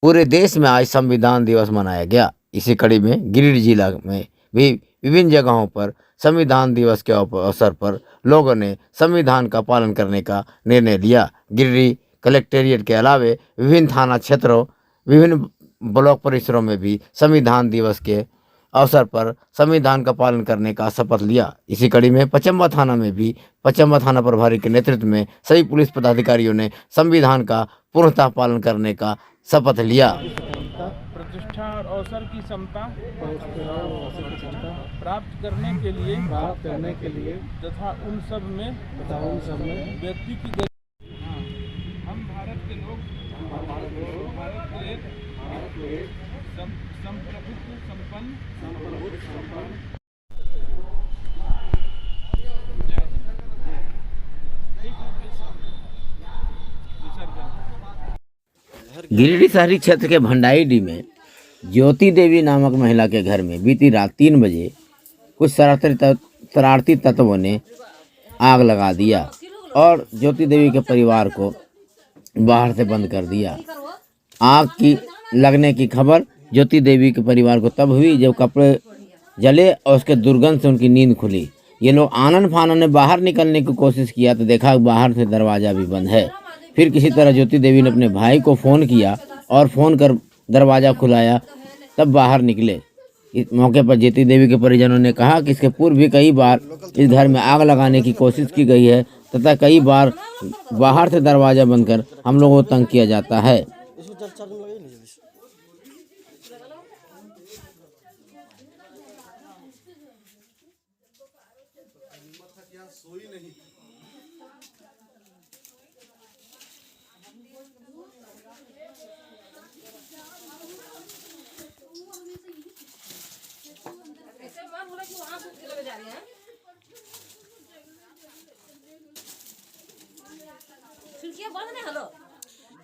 पूरे देश में आज संविधान दिवस मनाया गया। इसी कड़ी में गिरिडीह जिला में भी विभिन्न जगहों पर संविधान दिवस के अवसर पर लोगों ने संविधान का पालन करने का निर्णय लिया। गिरिडीह कलेक्टेरिएट के अलावे विभिन्न थाना क्षेत्रों, विभिन्न ब्लॉक परिसरों में भी संविधान दिवस के अवसर पर संविधान का पालन करने का शपथ लिया। इसी कड़ी में पचम्बा थाना में भी पचम्बा थाना प्रभारी के नेतृत्व में सभी पुलिस पदाधिकारियों ने संविधान का पूर्णतः पालन करने का शपथ लिया। प्रतिष्ठा और अवसर की समता प्राप्त करने के लिए तथा उन सब में व्यक्ति की हम भारत के लोग भारत के एक संप्रभुत्व संपन्न गिरिडीह शहरी क्षेत्र के भंडारीडीह में ज्योति देवी नामक महिला के घर में बीती रात 3 बजे कुछ शरारती तत्वों ने आग लगा दिया और ज्योति देवी के परिवार को बाहर से बंद कर दिया। आग की लगने की खबर ज्योति देवी के परिवार को तब हुई जब कपड़े जले और उसके दुर्गंध से उनकी नींद खुली। ये लोग आनन फानन ने बाहर निकलने की कोशिश किया तो देखा बाहर से दरवाज़ा भी बंद है। फिर किसी तरह ज्योति देवी ने अपने भाई को फ़ोन किया और फ़ोन कर दरवाज़ा खुलाया, तब बाहर निकले। इस मौके पर ज्योति देवी के परिजनों ने कहा कि इसके पूर्व भी कई बार इस घर में आग लगाने की कोशिश की गई है तथा कई बार बाहर से दरवाज़ा बंद कर हम लोगों को तंग किया जाता है।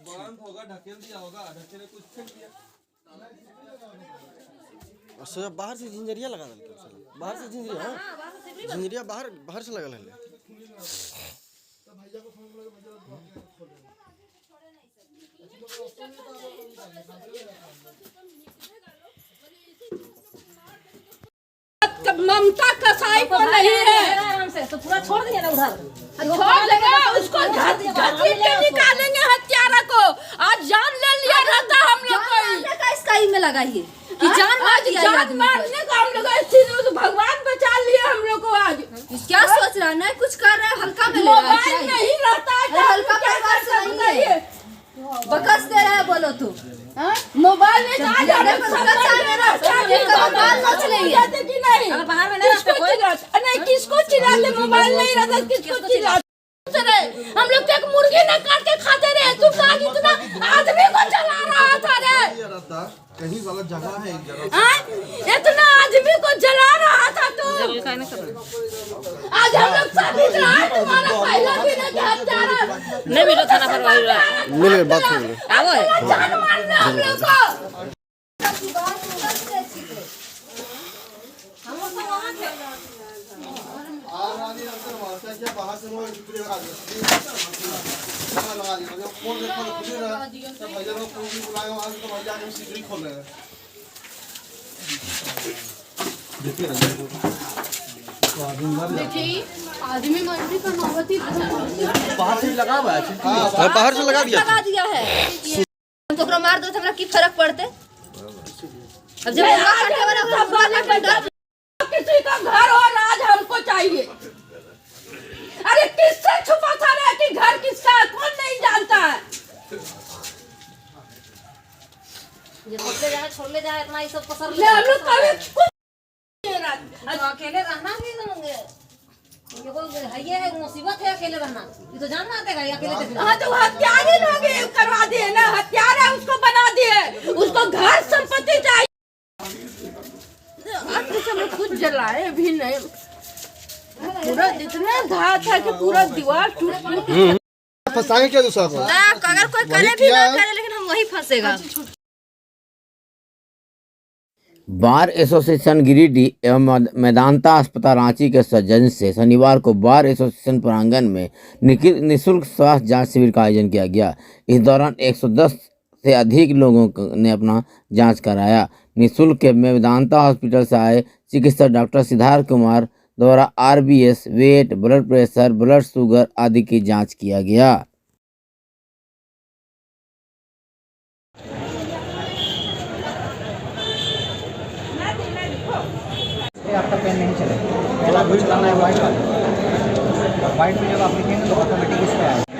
बंद होगा, ढकेल दिया होगा, ढकेले कुछ फेंक दिया। अच्छा, बाहर से झिंझरिया लगा दल, बाहर से झिंझरिया, हाँ झिंझरिया बाहर से लगा ले। ममता कसाई को नहीं है तो पूरा छोड़ दिया ना उधर, छोड़ देगा उसको घर के निकालेंगे हत्यारा को। आज जान ले लिया रहता हम लोग को इसका ही में लगाइए कि जान मारने का हम लोग भगवान बचा लिए हम लोग को। आज क्या सोच रहा है, नहीं कुछ कर रहा है, हल्का में ले रहा है, नहीं रहता है हल्का परिवार से नहीं है, बकस दे रहा है। बोलो तू मोबाइल में आज किसको चिल्लाते, मोबाइल नहीं रहता किसको चिल्लाते। हम लोग एक मुर्गी न काट के खाते रहे, तुम आज इतना आदमी को चला रहा था रे, कहीं वाला जगह है इतना आदमी को जला रहा था तू। आज हम लोग सब इतना तुम्हारा पहला दिन है कि हत्यारा नहीं मिला थाना पर मिले बात हो गई आवो जान मारने हम लोग को। बाहर से वो लगा दिया फोन देखो खुली रहा तो भैया लोग फोन भी बुलाए वहां से, तो भैया ने सिगरी खोल रहे हैं। देखिए आदमी मर्जी का नौबती बाहर से लगा हुआ है। हां बाहर से लगा दिया है तो ओकरा मार दो तो हमरा की फर्क पड़ते। अब जब काटे वाला किसी का घर और राज हमको चाहिए। अरे किससे छुपा था रे कि घर किसका है, कौन नहीं जानता है। ये छोड़ ले जाए इतना ये सब पसर ले हम लोग कभी अकेले रहना भी ये कोई है मुसीबत है अकेले रहना, ये तो जानना आता है अकेले। हाँ तो हत्यारे लोग करवा दिए ना, हत्यारा है उसको बना दिए, उसको घर संपत्ति चाहिए। कुछ जलाए भी नहीं, पूरा जितना था कि पूरा दीवार टूट फंसाएंगे क्या दूसरा को? अगर कोई करे भी ना करे लेकिन हम वही फंसेगा। बार एसोसिएशन गिरिडीह एवं मैदानता अस्पताल रांची के सौजन्य से शनिवार को बार एसोसिएशन प्रांगण में निःशुल्क स्वास्थ्य जांच शिविर का आयोजन किया गया। इस दौरान 110 से अधिक लोगों ने अपना जांच कराया। निःशुल्क कैंप में वेदांता हॉस्पिटल से आए चिकित्सक डॉक्टर सिद्धार्थ कुमार द्वारा RBS, weight, blood pressure, blood sugar आदि की जांच किया गया। आपका पेन नहीं चलेगा। जब आप कुछ करना है वाइट में जब आप लिखेंगे तो ऑटोमेटिक इस पर आएगा।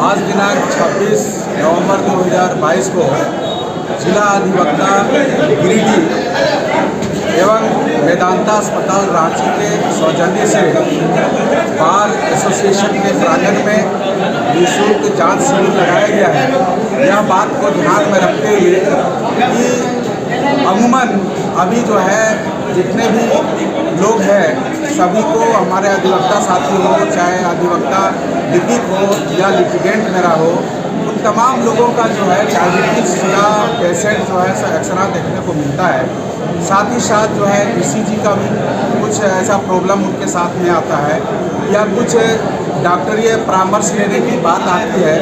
आज दिनांक 26 नवंबर 2022 को जिला अधिवक्ता गिरिडीह एवं वेदांता अस्पताल रांची के सौजन्य से बार एसोसिएशन के प्रांगण में निःशुल्क जांच शिविर लगाया गया है। यह बात को ध्यान में रखते हुए कि अमूमन अभी जो है जितने भी लोग हैं सभी को हमारे अधिवक्ता साथी हो, चाहे अधिवक्ता लिपिक हो या लिटिगेंट मेरा हो, उन तमाम लोगों का जो है डायबिटीज़ का पेशेंट जो है एक्सरा देखने को मिलता है। साथ ही साथ जो है ECG का भी कुछ ऐसा प्रॉब्लम उनके साथ में आता है या कुछ डॉक्टरी परामर्श लेने की बात आती है।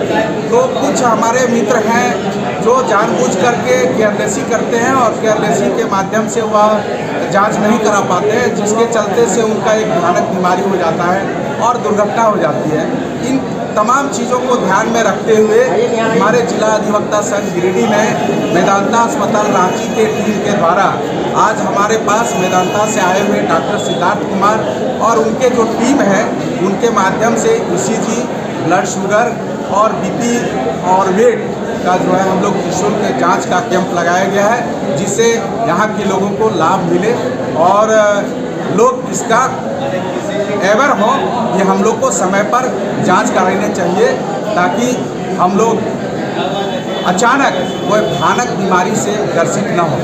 तो कुछ हमारे मित्र हैं जो जानबूझ करके केयरलेसी करते हैं और केयरलेसी के माध्यम से वह जांच नहीं करा पाते हैं, जिसके चलते से उनका एक भयानक बीमारी हो जाता है और दुर्घटना हो जाती है। इन तमाम चीज़ों को ध्यान में रखते हुए हमारे जिला अधिवक्ता संघ गिरिडीह ने वेदांता अस्पताल रांची के टीम के द्वारा आज हमारे पास वेदांता से आए हुए डॉक्टर सिद्धार्थ कुमार और उनके जो टीम है उनके माध्यम से ECG, ब्लड शुगर और BP और वेट का जो है हम लोग निःशुल्क जांच का कैंप लगाया गया है, जिससे यहाँ के लोगों को लाभ मिले और लोग इसका एवर हो कि हम लोग को समय पर जांच करानी चाहिए ताकि हम लोग अचानक कोई भयानक बीमारी से ग्रसित न हो।